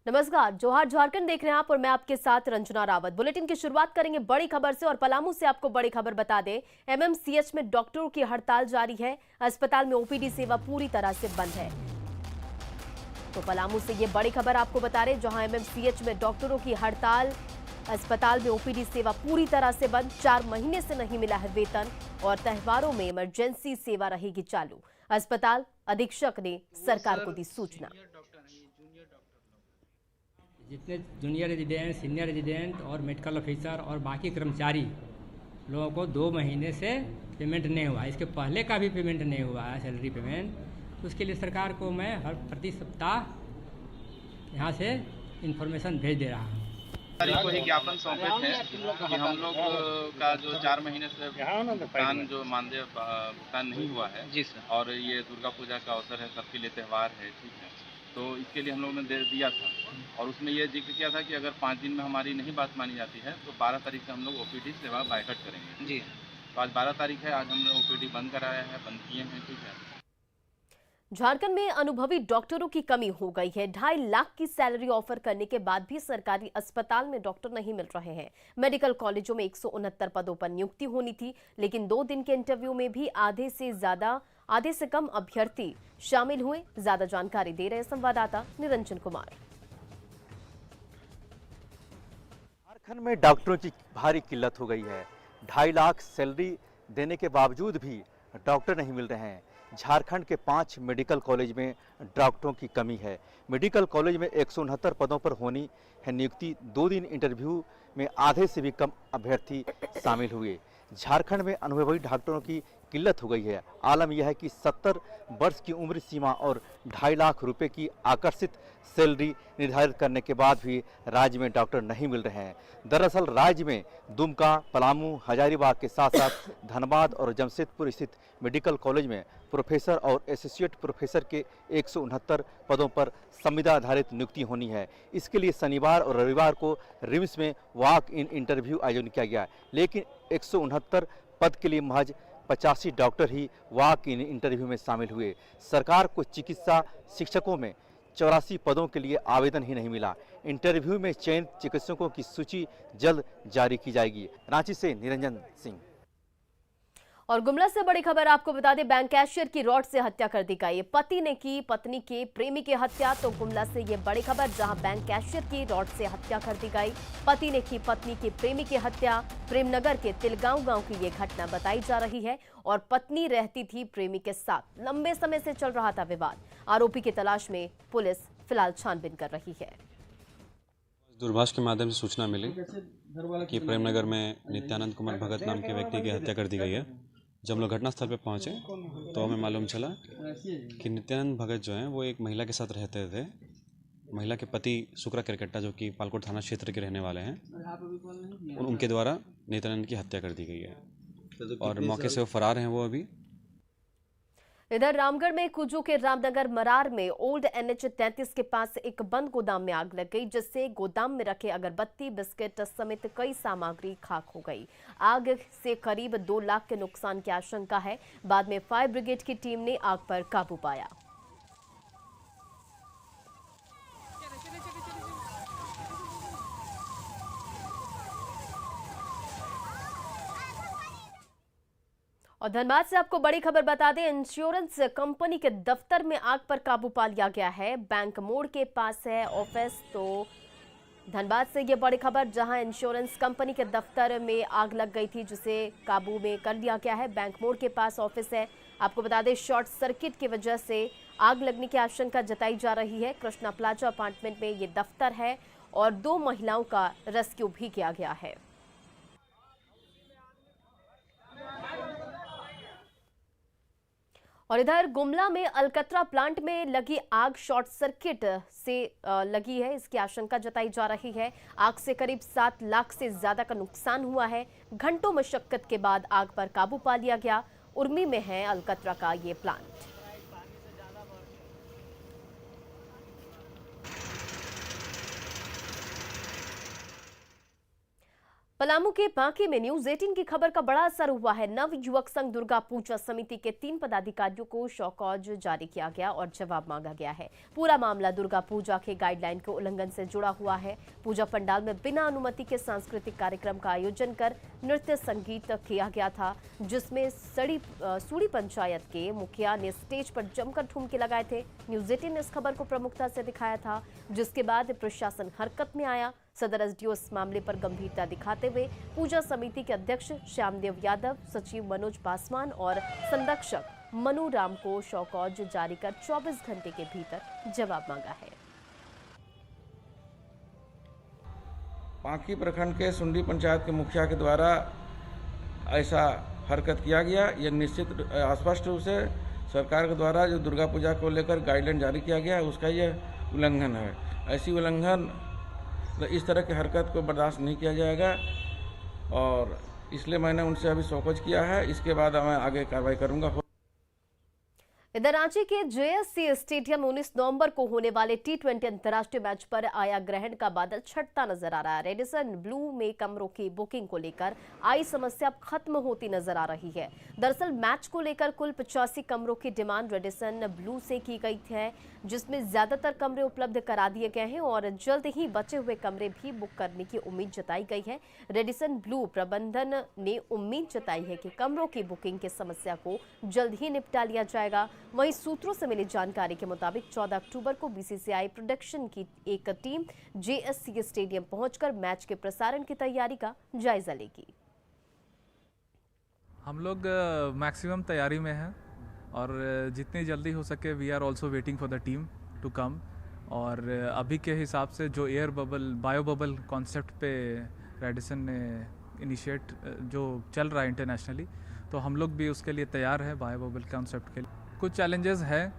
नमस्कार, जोहार झारखंड देख रहे हैं आप और मैं आपके साथ रंजना रावत। बुलेटिन की शुरुआत करेंगे बड़ी खबर से और पलामू से आपको बड़ी खबर बता दें। एमएमसीएच में डॉक्टरों की हड़ताल जारी है। अस्पताल में ओपीडी सेवा पूरी तरह से बंद है। तो पलामू से ये बड़ी खबर आपको बता रहे, जहां एमएमसीएच में डॉक्टरों की हड़ताल, अस्पताल में ओपीडी सेवा पूरी तरह से बंद। 4 महीने से नहीं मिला है वेतन और त्योहारों में इमरजेंसी सेवा रहेगी चालू। अस्पताल अधीक्षक ने सरकार को दी सूचना। जितने जूनियर रेजिडेंट, सीनियर रेजिडेंट और मेडिकल ऑफिसर और बाकी कर्मचारी लोगों को 2 महीने से पेमेंट नहीं हुआ, इसके पहले का भी पेमेंट नहीं हुआ है, सैलरी पेमेंट। उसके लिए सरकार को मैं हर प्रति सप्ताह यहाँ से इन्फॉर्मेशन भेज दे रहा हूँ। तारीख को ही ज्ञापन सौंपे थे कि हम लोग का जो 4 महीने से भुगतान जो मानदेय भुगतान नहीं हुआ है जी सर, और ये दुर्गा पूजा का अवसर है, सबके लिए त्यौहार है, ठीक है, तो इसके लिए हम लोगों ने दे दिया था और उसमें ये जिक्र किया था कि अगर 5 दिन में हमारी नहीं बात मानी जाती है तो 12 तारीख से हम लोग ओपीडी सेवा बायकट करेंगे जी। तो आज 12 तारीख है, आज हमने ओपीडी बंद कराया है, बंद किए हैं, ठीक है। झारखंड में अनुभवी डॉक्टरों की कमी हो गई है। 2.5 लाख की सैलरी ऑफर करने के बाद भी सरकारी अस्पताल में डॉक्टर नहीं मिल रहे हैं। मेडिकल कॉलेजों में 169 पदों पर नियुक्ति होनी थी, लेकिन 2 दिन के इंटरव्यू में भी आधे से कम अभ्यर्थी शामिल हुए। ज्यादा जानकारी दे रहे संवाददाता निरंजन कुमार। झारखंड में डॉक्टरों की भारी किल्लत हो गई है। 2.5 लाख सैलरी देने के बावजूद भी डॉक्टर नहीं मिल रहे हैं। झारखंड के 5 मेडिकल कॉलेज में डॉक्टरों की कमी है। मेडिकल कॉलेज में 169 पदों पर होनी है नियुक्ति। 2 दिन इंटरव्यू में आधे से भी कम अभ्यर्थी शामिल हुए। झारखंड में अनुभवी डॉक्टरों की किल्लत हो गई है। आलम यह है कि 70 वर्ष की उम्र सीमा और 2.5 लाख रुपए की आकर्षित सैलरी निर्धारित करने के बाद भी राज्य में डॉक्टर नहीं मिल रहे हैं। दरअसल राज्य में दुमका, पलामू, हजारीबाग के साथ साथ धनबाद और जमशेदपुर स्थित मेडिकल कॉलेज में प्रोफेसर और एसोसिएट प्रोफेसर के 169 पदों पर संविदा आधारित नियुक्ति होनी है। इसके लिए शनिवार और रविवार को रिम्स में वॉक इन इंटरव्यू आयोजन किया गया, लेकिन 169 पद के लिए महज 85 doctor he walk in interview में शामिल हुए। सरकार को चिकित्सा शिक्षकों में 84 पदों के लिए आवेदन ही नहीं मिला। इंटरव्यू में चयनित चिकित्सकों की सूची जल्द जारी की जाएगी। रांची से निरंजन सिंह। और गुमला से बड़ी खबर आपको बता दें, बैंक कैशियर की रॉड से हत्या कर दी गई। पति ने की पत्नी के प्रेमी की हत्या। तो गुमला से ये बड़ी खबर, जहां बैंक कैशियर की रॉड से हत्या कर दी गई। पति ने की पत्नी के प्रेमी की हत्या। प्रेमनगर के तिलगांव गांव की ये घटना बताई जा रही है और पत्नी रहती थी प्रेमी के साथ। लंबे समय से चल रहा था विवाद। आरोपी की तलाश में पुलिस फिलहाल छानबीन कर रही है। दूरभाष के माध्यम से सूचना मिली कि प्रेमनगर में नित्यानंद कुमार भगत नाम के व्यक्ति की हत्या कर दी गई है। जब हम लोग घटनास्थल पर पहुंचे तो हमें मालूम चला कि नित्यानंद भगत जो हैं वो एक महिला के साथ रहते थे। महिला के पति शुक्रा केरकेट्टा, जो कि पालकोट थाना क्षेत्र के रहने वाले हैं, उनके द्वारा नित्यानंद की हत्या कर दी गई है और मौके से वो फरार हैं वो अभी। इधर रामगढ़ में कुजू के रामनगर मरार में ओल्ड NH 33 के पास एक बंद गोदाम में आग लग गई, जिससे गोदाम में रखे अगरबत्ती, बिस्किट समेत कई सामग्री खाक हो गई। आग से करीब 2 लाख के नुकसान की आशंका है। बाद में फायर ब्रिगेड की टीम ने आग पर काबू पाया। और धनबाद से आपको बड़ी खबर बता दें, इंश्योरेंस कंपनी के दफ्तर में आग पर काबू पा लिया गया है। बैंक मोड़ के पास है ऑफिस। तो धनबाद से ये बड़ी खबर, जहां इंश्योरेंस कंपनी के दफ्तर में आग लग गई थी, जिसे काबू में कर लिया गया है। बैंक मोड़ के पास ऑफिस है। आपको बता दें, शॉर्ट सर्किट की वजह से आग लगने की आशंका जताई जा रही है। कृष्णा प्लाजा अपार्टमेंट में ये दफ्तर है और 2 महिलाओं का रेस्क्यू भी किया गया है। और इधर गुमला में अलकतरा प्लांट में लगी आग शॉर्ट सर्किट से लगी है, इसकी आशंका जताई जा रही है। आग से करीब 7 लाख से ज्यादा का नुकसान हुआ है। घंटों मशक्कत के बाद आग पर काबू पा लिया गया। उर्मी में है अलकतरा का ये प्लांट। पलामू के बांके में न्यूज 18 की खबर का बड़ा असर हुआ है। नव युवक संघ दुर्गा पूजा समिति के 3 पदाधिकारियों को शौकौज जारी किया गया और जवाब मांगा गया है। पूरा मामला दुर्गा पूजा के गाइडलाइन के उल्लंघन से जुड़ा हुआ है। पूजा पंडाल में बिना अनुमति के सांस्कृतिक कार्यक्रम का आयोजन कर नृत्य संगीत किया गया था, जिसमें सूड़ी पंचायत के मुखिया ने स्टेज पर जमकर ठुमके लगाए थे। न्यूज 18 ने इस खबर को प्रमुखता से दिखाया था, जिसके बाद प्रशासन हरकत में आया। सदर एसडीओ इस मामले पर गंभीरता दिखाते हुए पूजा समिति के अध्यक्ष श्यामदेव यादव, सचिव मनोज पासवान और संरक्षक मनु राम को शौकौज जारी कर 24 घंटे के भीतर जवाब मांगा है। बांकी प्रखंड के सुंडी पंचायत के मुखिया के द्वारा ऐसा हरकत किया गया। यह निश्चित स्पष्ट रूप से सरकार के द्वारा जो दुर्गा पूजा को लेकर गाइडलाइन जारी किया गया है उसका यह उल्लंघन है। ऐसी उल्लंघन इस तरह की हरकत को बर्दाश्त नहीं किया जाएगा और इसलिए मैंने उनसे अभी शौकौज किया है। इसके बाद मैं आगे कार्रवाई करूंगा। इधर रांची के जेएससी स्टेडियम 19 नवंबर को होने वाले T20 अंतर्राष्ट्रीय मैच पर आया ग्रहण का बादल छटता नजर आ रहा है। रेडिसन ब्लू में कमरों की बुकिंग को लेकर आई समस्या अब खत्म होती नजर आ रही है। दरअसल मैच को लेकर कुल 85 कमरों की डिमांड रेडिसन ब्लू से की गई है, जिसमें ज्यादातर कमरे उपलब्ध करा दिए गए हैं और जल्द ही बचे हुए कमरे भी बुक करने की उम्मीद जताई गई है। रेडिसन ब्लू प्रबंधन ने उम्मीद जताई है कि कमरों की बुकिंग की समस्या को जल्द ही निपटा लिया जाएगा। वहीं सूत्रों से मिली जानकारी के मुताबिक 14 अक्टूबर को बीसीसीआई प्रोडक्शन की एक टीम जेएससी स्टेडियम पहुंचकर मैच के प्रसारण की तैयारी का जायजा लेगी। हम लोग मैक्सिमम तैयारी में हैं और जितनी जल्दी हो सके we are also waiting for the team to come. और अभी के हिसाब से जो air bubble bio bubble concept पे रेडिसन ने इनिशिएट जो चल रहा है इंटरनेशनली, तो हम लोग भी उसके लिए तैयार हैं बायो बबल कॉन्सेप्ट के लिए। कुछ चैलेंजेस हैं,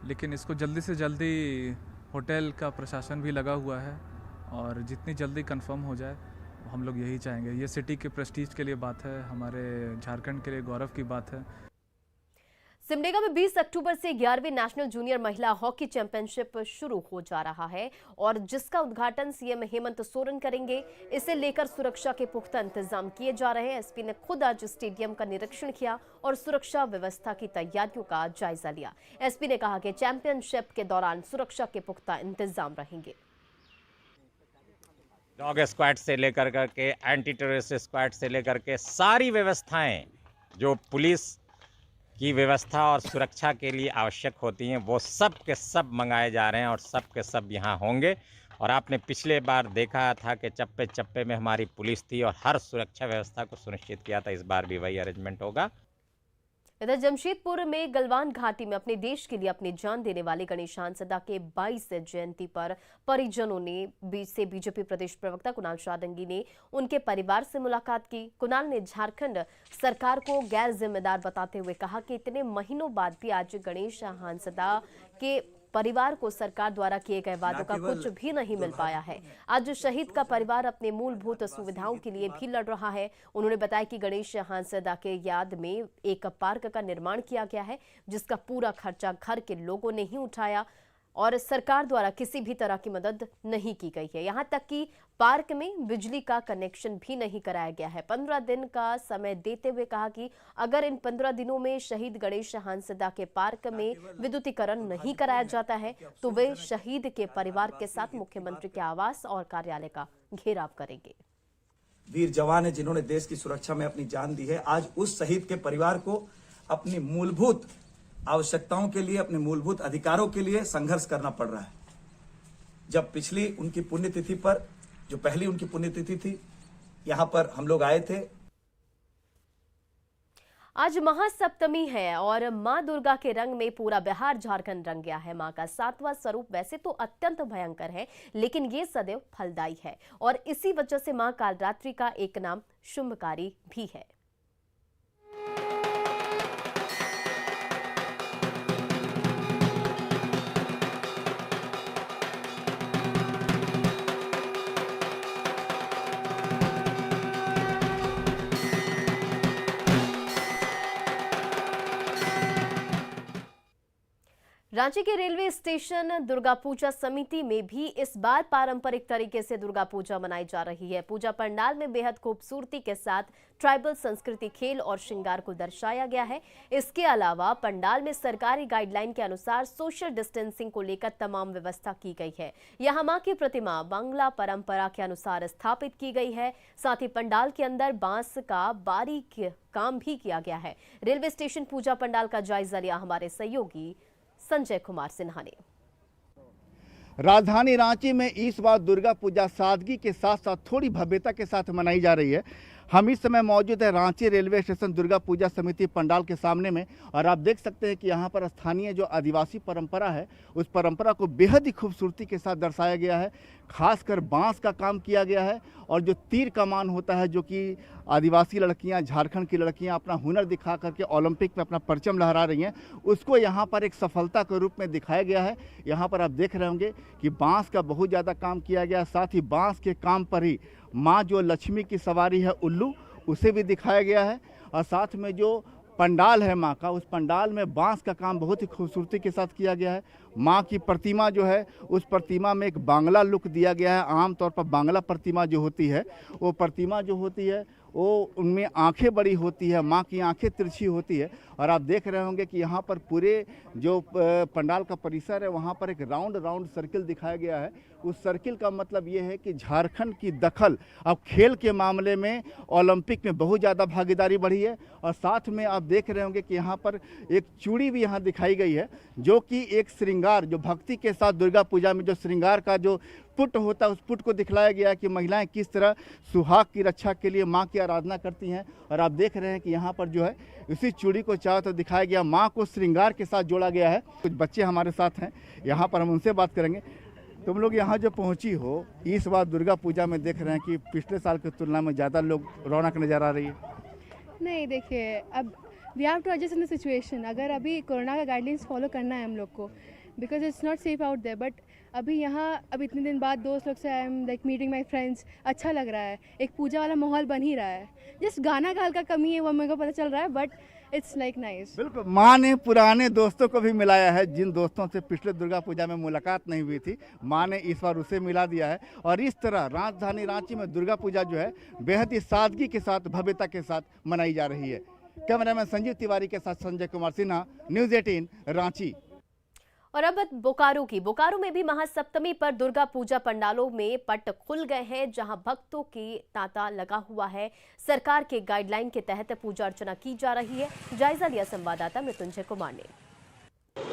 लेकिन इसको जल्दी से जल्दी होटल का प्रशासन भी लगा हुआ है और जितनी जल्दी कंफर्म हो जाए हम लोग यही चाहेंगे। ये सिटी के प्रेस्टीज के लिए बात है, हमारे झारखंड के लिए गौरव की बात है। सिमडेगा में 20 अक्टूबर से 11वीं नेशनल जूनियर महिला हॉकी चैंपियनशिप शुरू हो जा रहा है और जिसका उद्घाटन सीएम हेमंत सोरेन करेंगे। इसे लेकर सुरक्षा के पुख्ता इंतजाम किए जा रहे हैं। एसपी ने खुद आज स्टेडियम का निरीक्षण किया और सुरक्षा व्यवस्था की तैयारियों का जायजा लिया। एसपी ने कहा कि चैंपियनशिप के दौरान सुरक्षा के पुख्ता इंतजाम रहेंगे। डॉग स्क्वाड से लेकर करके एंटी टेररिस्ट स्क्वाड से लेकर के सारी व्यवस्थाएं जो पुलिस की व्यवस्था और सुरक्षा के लिए आवश्यक होती हैं वो सब के सब मंगाए जा रहे हैं और सब के सब यहाँ होंगे। और आपने पिछले बार देखा था कि चप्पे चप्पे में हमारी पुलिस थी और हर सुरक्षा व्यवस्था को सुनिश्चित किया था। इस बार भी वही अरेंजमेंट होगा। इधर जमशेदपुर में गलवान घाटी में अपने देश के लिए अपनी जान देने वाले गणेश हांसदा के 22 जयंती पर परिजनों ने से बीजेपी प्रदेश प्रवक्ता कुणाल शादंगी ने उनके परिवार से मुलाकात की। कुणाल ने झारखंड सरकार को गैर जिम्मेदार बताते हुए कहा कि इतने महीनों बाद भी आज गणेश हांसदा के परिवार को सरकार द्वारा किए गए वादों का कुछ भी नहीं मिल पाया है। आज शहीद का परिवार अपने मूलभूत सुविधाओं के लिए भी लड़ रहा है। उन्होंने बताया कि गणेश हांसदा के याद में एक पार्क का निर्माण किया गया है, जिसका पूरा खर्चा घर के लोगों ने ही उठाया और सरकार द्वारा किसी भी तरह की मदद नहीं की गई है। यहाँ तक कि पार्क में बिजली का कनेक्शन भी नहीं कराया गया है। 15 दिन का समय देते हुए कहा कि अगर इन 15 दिनों में शहीद गणेश हांसदा के पार्क में विद्युतीकरण नहीं कराया जाता है तो वे शहीद के परिवार के साथ मुख्यमंत्री के आवास और कार्यालय का घेराव करेंगे। वीर जवान है जिन्होंने देश की सुरक्षा में अपनी जान दी है। आज उस शहीद के परिवार को अपनी मूलभूत आवश्यकताओं के लिए, अपने मूलभूत अधिकारों के लिए संघर्ष करना पड़ रहा है। जब पिछली उनकी पुण्यतिथि पर, जो पहली उनकी पुण्यतिथि थी, यहां पर हम लोग आए थे। आज महासप्तमी है और मां दुर्गा के रंग में पूरा बिहार झारखंड रंग गया है। मां का 7वां स्वरूप वैसे तो अत्यंत भयंकर है, लेकिन ये सदैव फलदायी है और इसी वजह से मां कालरात्रि का एक नाम शुंभकारी भी है। रांची के रेलवे स्टेशन दुर्गा पूजा समिति में भी इस बार पारंपरिक तरीके से दुर्गा पूजा मनाई जा रही है। पूजा पंडाल में बेहद खूबसूरती के साथ ट्राइबल संस्कृति, खेल और श्रृंगार को दर्शाया गया है। इसके अलावा पंडाल में सरकारी गाइडलाइन के अनुसार सोशल डिस्टेंसिंग को लेकर तमाम व्यवस्था की गई है। यहाँ मां की प्रतिमा बांग्ला परंपरा के अनुसार स्थापित की गई है। साथ ही पंडाल के अंदर बांस का बारीक काम भी किया गया है। रेलवे स्टेशन पूजा पंडाल का जायजा लिया हमारे सहयोगी संजय कुमार सिन्हा ने। राजधानी रांची में इस बार दुर्गा पूजा सादगी के साथ साथ थोड़ी भव्यता के साथ मनाई जा रही है। हम इस समय मौजूद है रांची रेलवे स्टेशन दुर्गा पूजा समिति पंडाल के सामने में, और आप देख सकते हैं कि यहाँ पर स्थानीय जो आदिवासी परंपरा है उस परंपरा को बेहद ही खूबसूरती के साथ दर्शाया गया है। खासकर बांस का काम किया गया है, और जो तीर कमान होता है जो कि आदिवासी लड़कियां, झारखंड की लड़कियां अपना हुनर दिखा करके ओलंपिक में अपना परचम लहरा रही हैं, उसको यहाँ पर एक सफलता के रूप में दिखाया गया है। यहाँ पर आप देख रहे होंगे कि बांस का बहुत ज़्यादा काम किया गया, साथ ही बांस के काम पर ही माँ जो लक्ष्मी की सवारी है उल्लू, उसे भी दिखाया गया है। और साथ में जो पंडाल है माँ का, उस पंडाल में बांस का काम बहुत ही खूबसूरती के साथ किया गया है। माँ की प्रतिमा जो है उस प्रतिमा में एक बांग्ला लुक दिया गया है। आमतौर पर बांग्ला प्रतिमा जो होती है वो प्रतिमा जो होती है वो उनमें आंखें बड़ी होती है, माँ की आंखें तिरछी होती है। और आप देख रहे होंगे कि यहाँ पर पूरे जो पंडाल का परिसर है वहाँ पर एक राउंड सर्किल दिखाया गया है। उस सर्किल का मतलब ये है कि झारखंड की दखल अब खेल के मामले में ओलंपिक में बहुत ज़्यादा भागीदारी बढ़ी है। और साथ में आप देख रहे होंगे कि यहाँ पर एक चूड़ी भी यहाँ दिखाई गई है, जो कि एक श्रृंगार, जो भक्ति के साथ दुर्गा पूजा में जो श्रृंगार का जो पुट होता है उस पुट को दिखलाया गया है कि महिलाएं किस तरह सुहाग की रक्षा के लिए माँ की आराधना करती हैं। और आप देख रहे हैं कि यहाँ पर जो है इसी चूड़ी को चारों तरफ दिखाया गया, माँ को श्रृंगार के साथ जोड़ा गया है। कुछ बच्चे हमारे साथ हैं यहाँ पर, हम उनसे बात करेंगे। तुम लोग यहाँ जो पहुँची हो इस बार दुर्गा पूजा में देख रहे हैं कि पिछले साल की तुलना में ज़्यादा लोग रौनक नज़र आ रही है। नहीं, देखिए अब we have to adjust in the situation. अगर अभी कोरोना का गाइडलाइंस फॉलो करना है हम लोग को, because it's not safe out there. But अभी यहाँ अब इतने दिन बाद दोस्त लोग से I am like meeting my friends, अच्छा लग रहा है। एक पूजा वाला माहौल बन ही रहा है। जस्ट गाना का हल्का कमी है वो मेरे को पता चल रहा है, बट इट्स लाइक नाइस। बिल्कुल, माँ ने पुराने दोस्तों को भी मिलाया है। जिन दोस्तों से पिछले दुर्गा पूजा में मुलाकात नहीं हुई थी, माँ ने इस बार उसे मिला दिया है। और इस तरह राजधानी रांची में दुर्गा पूजा जो है बेहद ही सादगी के साथ, भव्यता के साथ मनाई जा रही है। कैमरामैन संजीव तिवारी के साथ संजय कुमार सिन्हा, न्यूज़ 18 रांची। और अब बोकारो में भी महासप्तमी पर दुर्गा पूजा पंडालों में पट खुल गए हैं, जहां भक्तों की तांता लगा हुआ है। सरकार के गाइडलाइन के तहत पूजा अर्चना की जा रही है। जायजा लिया संवाददाता मृत्युंजय कुमार ने।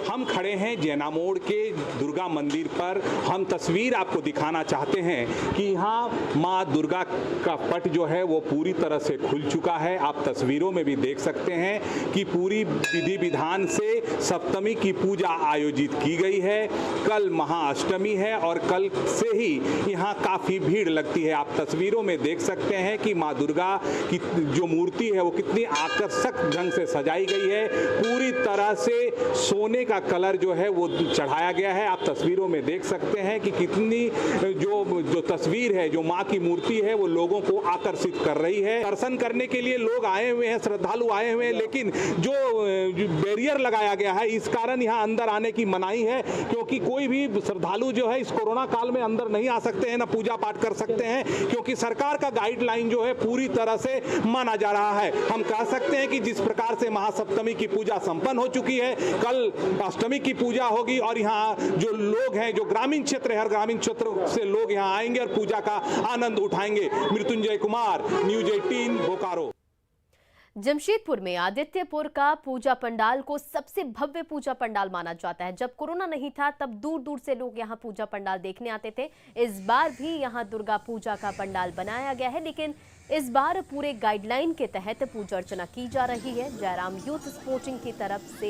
हम खड़े हैं जैना मोड़ के दुर्गा मंदिर पर। हम तस्वीर आपको दिखाना चाहते हैं कि यहाँ माँ दुर्गा का पट जो है वो पूरी तरह से खुल चुका है। आप तस्वीरों में भी देख सकते हैं कि पूरी विधि विधान से सप्तमी की पूजा आयोजित की गई है। कल महाअष्टमी है और कल से ही यहाँ काफ़ी भीड़ लगती है। आप तस्वीरों में देख सकते हैं कि माँ दुर्गा की जो मूर्ति है वो कितनी आकर्षक ढंग से सजाई गई है। पूरी तरह से सोने का कलर जो है वो चढ़ाया गया है। आप तस्वीरों में देख सकते हैं कि कितनी जो तस्वीर है, जो माँ की मूर्ति है वो लोगों को आकर्षित कर रही है। दर्शन करने के लिए लोग आए हुए हैं, श्रद्धालु आए हुए हैं, लेकिन जो बैरियर लगाया गया है इस कारण यहाँ अंदर आने की मनाही है, क्योंकि कोई भी श्रद्धालु जो है इस कोरोना काल में अंदर नहीं आ सकते हैं, ना पूजा पाठ कर सकते हैं, क्योंकि सरकार का गाइडलाइन जो है पूरी तरह से माना जा रहा है। हम कह सकते हैं कि जिस प्रकार से महासप्तमी की पूजा संपन्न हो चुकी है, कल अष्टमी की पूजा होगी और यहाँ जो लोग हैं, जो ग्रामीण क्षेत्र है, हर ग्रामीण क्षेत्र से लोग यहाँ आएंगे और पूजा का आनंद उठाएंगे। मृत्युंजय कुमार, न्यूज़ 18 बोकारो। जमशेदपुर में आदित्यपुर का पूजा पंडाल को सबसे भव्य पूजा पंडाल माना जाता है। जब कोरोना नहीं था तब दूर दूर से लोग यहां पूजा पंडाल देखने आते थे। इस बार भी यहां दुर्गा पूजा का पंडाल बनाया गया है, लेकिन इस बार पूरे गाइडलाइन के तहत पूजा अर्चना की जा रही है। जयराम यूथ स्पोर्टिंग की तरफ से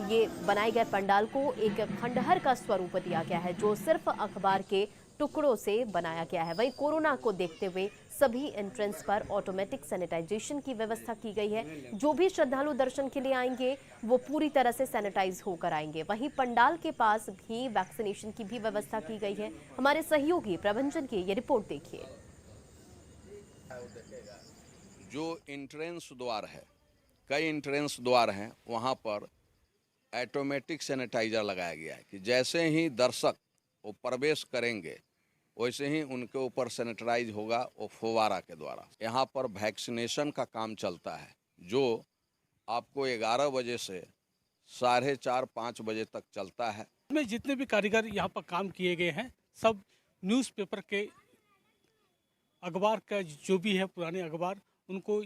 ये बनाए गए पंडाल को एक खंडहर का स्वरूप दिया गया है, जो सिर्फ अखबार के टुकड़ों से बनाया गया है। वहीं कोरोना को देखते हुए सभी एंट्रेंस पर ऑटोमेटिक सैनिटाइजेशन की व्यवस्था की गई है। जो भी श्रद्धालु दर्शन के लिए आएंगे वो पूरी तरह से सैनिटाइज होकर आएंगे। वहीं पंडाल के पास भी वैक्सीनेशन की भी व्यवस्था की गई है। हमारे सहयोगी प्रभंजन की ये रिपोर्ट देखिए। जो एंट्रेंस द्वार है, कई एंट्रेंस द्वार हैं, वहाँ पर ऑटोमेटिक सैनिटाइजर लगाया गया है कि जैसे ही दर्शक वो प्रवेश करेंगे वैसे ही उनके ऊपर सैनिटाइज होगा वो फुवारा के द्वारा। यहाँ पर वैक्सीनेशन का काम चलता है जो आपको 11 बजे से 4:30-5 बजे तक चलता है। इसमें जितने भी कारीगर यहाँ पर काम किए गए हैं सब न्यूज़पेपर के अखबार का जो भी है पुराने अखबार उनको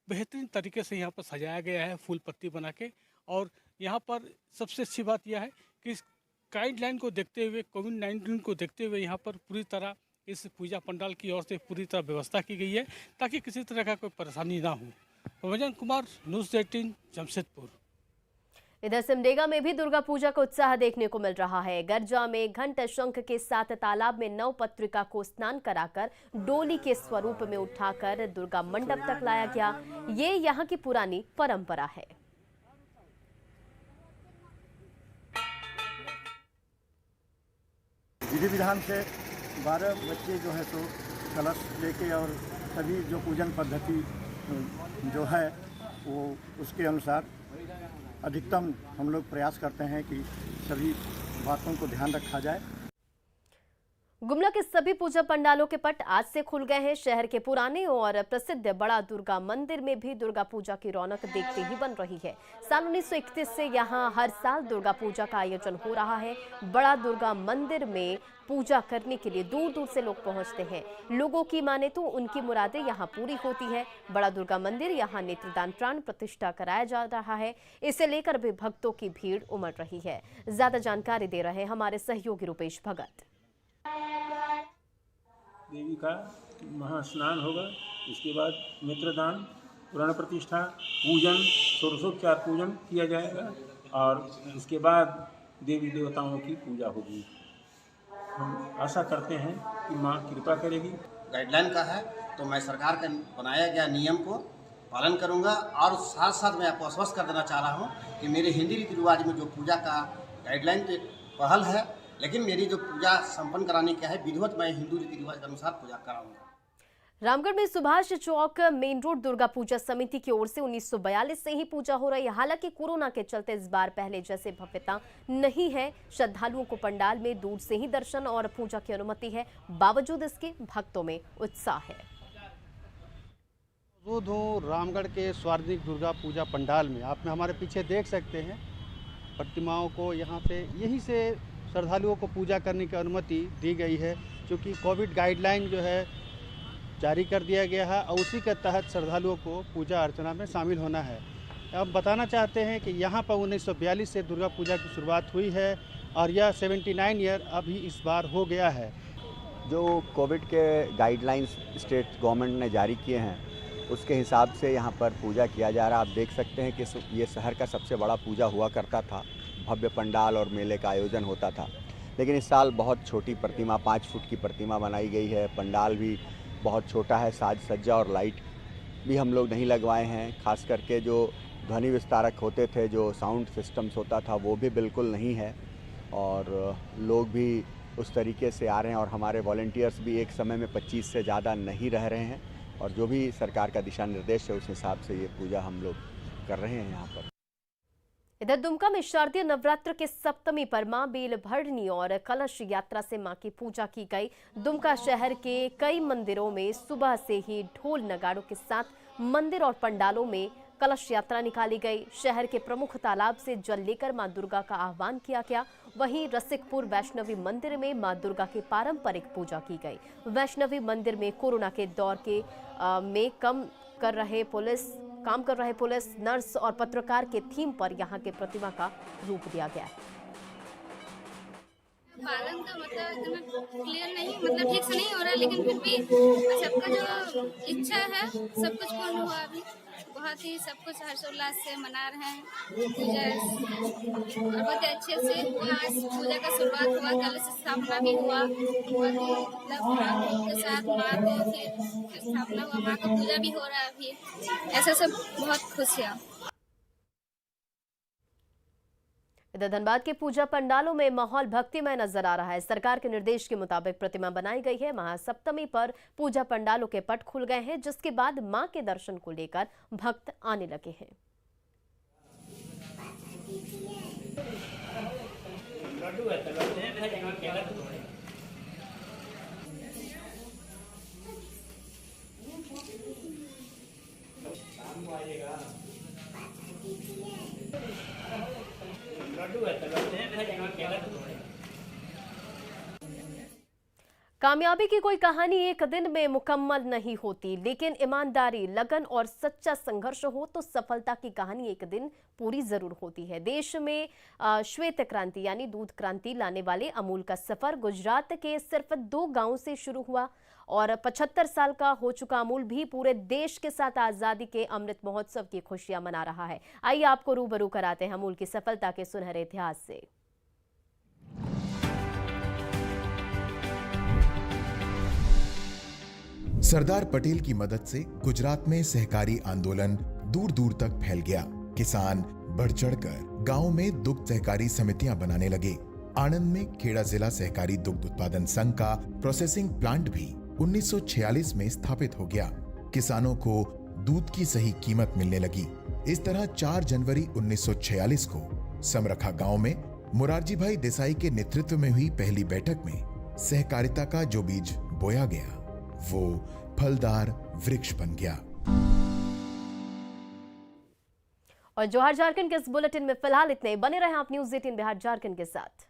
बेहतरीन तरीके से यहाँ पर सजाया गया है फूल पत्ती बना के। और यहाँ पर सबसे अच्छी बात यह है कि इस गाइडलाइन को देखते हुए कोविड-19 को देखते हुए यहाँ पर पूरी तरह इस पूजा पंडाल की ओर से पूरी तरह व्यवस्था की गई है ताकि किसी तरह का कोई परेशानी ना हो। प्रवचन कुमार, न्यूज़ 18, जमशेदपुर। इधर सिमडेगा में भी दुर्गा पूजा का उत्साह देखने को मिल रहा है। गर्जा में घंट शंख के साथ तालाब में नव पत्रिका को स्नान कराकर डोली के स्वरूप में उठाकर दुर्गा मंडप तक लाया गया। ये यहाँ की पुरानी परंपरा है। विधि विधान से 12 बच्चे जो है तो कलश लेके और सभी जो पूजन पद्धति जो है वो उसके अनुसार अधिकतम हम लोग प्रयास करते हैं कि सभी बातों को ध्यान रखा जाए। गुमला के सभी पूजा पंडालों के पट आज से खुल गए हैं। शहर के पुराने और प्रसिद्ध बड़ा दुर्गा मंदिर में भी दुर्गा पूजा की रौनक देखते ही बन रही है। साल 1931 से यहां हर साल दुर्गा पूजा का आयोजन हो रहा है। बड़ा दुर्गा मंदिर में पूजा करने के लिए दूर दूर से लोग पहुंचते हैं। लोगों की माने तो उनकी मुरादें यहां पूरी होती है। बड़ा दुर्गा मंदिर यहां नेत्रदान प्राण प्रतिष्ठा कराया जा रहा है। इसे लेकर भी भक्तों की भीड़ उमड़ रही है। ज्यादा जानकारी दे रहे हैं हमारे सहयोगी रुपेश भगत। देवी का महास्नान होगा, इसके बाद नेत्रदान, पुराण प्रतिष्ठा, पूजन, षोडशोपचार पूजन किया जाएगा और इसके बाद देवी देवताओं की पूजा होगी। हम आशा करते हैं कि माँ कृपा करेगी। गाइडलाइन का है तो मैं सरकार का बनाया गया नियम को पालन करूंगा और साथ साथ मैं आपको आश्वस्त कर देना चाह रहा हूं कि मेरे हिंदी रीति रिवाज में जो पूजा का गाइडलाइन तो एक पहल है, लेकिन मेरी जो पूजा संपन्न कराने का है विधिवत मैं हिंदू रीति रिवाज के अनुसार पूजा कराऊंगा। रामगढ़ में सुभाष चौक मेन रोड दुर्गा पूजा समिति की ओर से 1942 से ही पूजा हो रही है। हालांकि कोरोना के चलते इस बार पहले जैसे भव्यता नहीं है। श्रद्धालुओं को पंडाल में दूर से ही दर्शन और पूजा की अनुमति है। बावजूद इसके भक्तों में उत्साह है। मौजूद हूँ रामगढ़ के सार्वजनिक दुर्गा पूजा पंडाल में। आप हमारे पीछे देख सकते हैं प्रतिमाओं को। यहाँ से यहीं से श्रद्धालुओं को पूजा करने की अनुमति दी गई है, क्योंकि कोविड गाइडलाइन जो है जारी कर दिया गया है और उसी के तहत श्रद्धालुओं को पूजा अर्चना में शामिल होना है। अब बताना चाहते हैं कि यहाँ पर 1942 से दुर्गा पूजा की शुरुआत हुई है और यह 79 ईयर अभी इस बार हो गया है। जो कोविड के गाइडलाइंस स्टेट गवर्नमेंट ने जारी किए हैं उसके हिसाब से यहाँ पर पूजा किया जा रहा है। आप देख सकते हैं कि ये शहर का सबसे बड़ा पूजा हुआ करता था। भव्य पंडाल और मेले का आयोजन होता था, लेकिन इस साल बहुत छोटी प्रतिमा 5 फुट की प्रतिमा बनाई गई है। पंडाल भी बहुत छोटा है। साज सज्जा और लाइट भी हम लोग नहीं लगवाए हैं। खास करके जो ध्वनि विस्तारक होते थे, जो साउंड सिस्टम्स होता था, वो भी बिल्कुल नहीं है और लोग भी उस तरीके से आ रहे हैं और हमारे वॉलंटियर्स भी एक समय में 25 से ज़्यादा नहीं रह रहे हैं और जो भी सरकार का दिशा निर्देश है उस हिसाब से ये पूजा हम लोग कर रहे हैं यहाँ पर। इधर दुमका में शारदीय नवरात्र के सप्तमी पर मां बेल भरनी और कलश यात्रा से मां की पूजा की गई। दुमका शहर के कई मंदिरों में सुबह से ही ढोल नगाड़ों के साथ मंदिर और पंडालों में कलश यात्रा निकाली गई। शहर के प्रमुख तालाब से जल लेकर मां दुर्गा का आह्वान किया गया। वहीं रसिकपुर वैष्णवी मंदिर में मां दुर्गा की पारंपरिक पूजा की गई। वैष्णवी मंदिर में कोरोना के दौर के में काम कर रहे पुलिस, नर्स और पत्रकार के थीम पर यहाँ के प्रतिमा का रूप दिया गया है। पालन का मतलब क्लियर नहीं, मतलब ठीक से नहीं हो रहा, लेकिन फिर भी सबका जो इच्छा है सब कुछ पूर्ण हुआ। अभी बहुत ही सब कुछ हर्षोल्लास से मना रहे हैं पूजा और बहुत अच्छे से हुआ। पूजा का शुरुआत हुआ, कलश स्थापना भी हुआ, बहुत ही मतलब के साथ माँ की स्थापना हुआ, माँ का पूजा भी हो रहा है अभी। ऐसा सब बहुत खुशियाँ। इधर धनबाद के पूजा पंडालों में माहौल भक्तिमय नजर आ रहा है। सरकार के निर्देश के मुताबिक प्रतिमा बनाई गई है। महासप्तमी पर पूजा पंडालों के पट खुल गए हैं, जिसके बाद मां के दर्शन को लेकर भक्त आने लगे हैं। कामयाबी की कोई कहानी एक दिन में मुकम्मल नहीं होती, लेकिन ईमानदारी, लगन और सच्चा संघर्ष हो तो सफलता की कहानी एक दिन पूरी जरूर होती है। देश में श्वेत क्रांति यानी दूध क्रांति लाने वाले अमूल का सफर गुजरात के सिर्फ 2 गांवों से शुरू हुआ और 75 साल का हो चुका अमूल भी पूरे देश के साथ आजादी के अमृत महोत्सव की खुशियां मना रहा है। आइए आपको रूबरू कराते हैं अमूल की सफलता के सुनहरे इतिहास से। सरदार पटेल की मदद से गुजरात में सहकारी आंदोलन दूर दूर तक फैल गया। किसान बढ़ चढ़कर गांव में दुग्ध सहकारी समितियां बनाने लगे। आनंद में खेड़ा जिला सहकारी दुग्ध उत्पादन संघ का प्रोसेसिंग प्लांट भी 1946 में स्थापित हो गया। किसानों को दूध की सही कीमत मिलने लगी। इस तरह 4 जनवरी 1946 को समरखा गांव में मुरारजी भाई देसाई के नेतृत्व में हुई पहली बैठक में सहकारिता का जो बीज बोया गया वो फलदार वृक्ष बन गया। और जोहार झारखंड के इस बुलेटिन में फिलहाल इतने। बने रहे आप न्यूज़ 18 बिहार झारखंड के साथ।